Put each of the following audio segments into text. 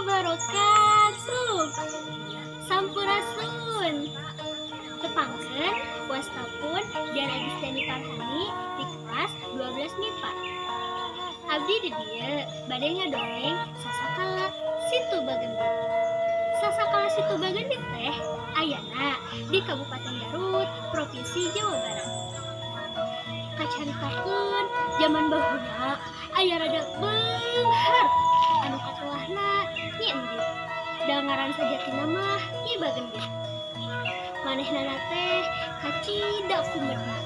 wabarakatuh. Sampurasun. Tepangkeun wastapun Dian Agustini Farhani di kelas 12 MIPA. Abdi di dieu bade ngadongeng Sasakala Situ Bagendit. Sasakala Situ Bagendit teh ayana di Kabupaten Garut, Provinsi Jawa Barat. Kacaritakeun zaman baheula aya rada beunghar anu katelahna Nyi Endit. Da ngaran sajatina mah Nyi Bagendit. Manehna teh kacida kumedna.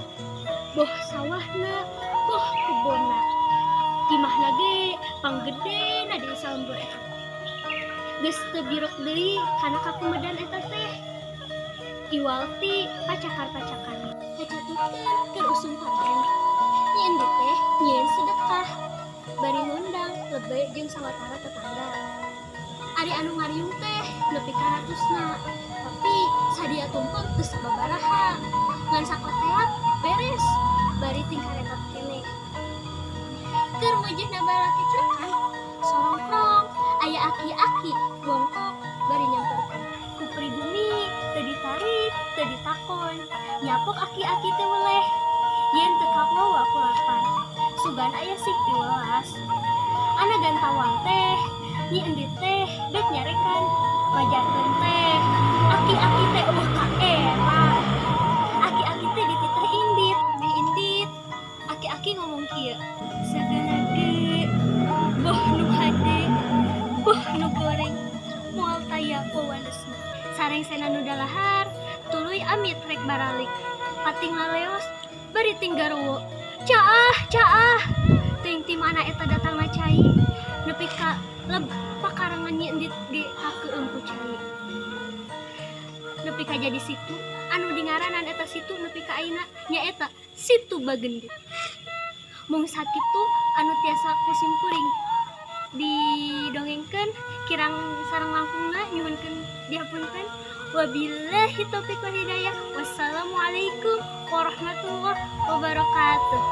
Boh sawahna, boh kebonna. Imahna ge panggedena di salembur eta. Geus teu birok deui kana kakumedan eta teh. Iwalti pacakar-pacakar. Kacatutkeun keur usum panen. Nyi Endit teh nyieun sedekah. Bari ngundang lebe jeung sawatara tetangga. Ari anu ngariung teh nepi ka ratusna. Tapi sadia tumpeng teu sababaraha. Ngan sakoteak beres. Bari tingkaretot keneh. Keur mujihna balaki cekan, sorongkrong aya aki-aki bongkok bari nyamperkeun. Ku pribumi teu ditarik, teu ditakon. Nyapok aki-aki teh weleh. Yen teu kawawa ku lapar. Sugan aya sih piwelas. Ana gantawang teh, Nyi Endit teh bek nyarekan. Wajarkeun teh, aki-aki teh eueuh kaera. Aki-aki teh dititeh Indit. Di Indit, aki-aki ngomong kieu. Saganage, boh nu hade, boh nu goreng, moal taya wawanesna. Sarengsena nu dalahar, tuluy amit rek baralik. Pating laleos, bari ting garwo. Caah, ting ti mana eta datangna cai. Nepi ka pakarangan Nyi Endit ge kakeueum ku cai. Nepi ka jadi situ, anu dingaranan eta situ nepi ka ayeuna nyaeta Situ Bagendit. Mung sakitu anu tiasa kusimkuring didongengkeun kirang sareng langkungna nyuhunkeun dihapunten. Wabillahi taufiq wal hidayah. Wassalamualaikum warahmatullahi wabarakatuh.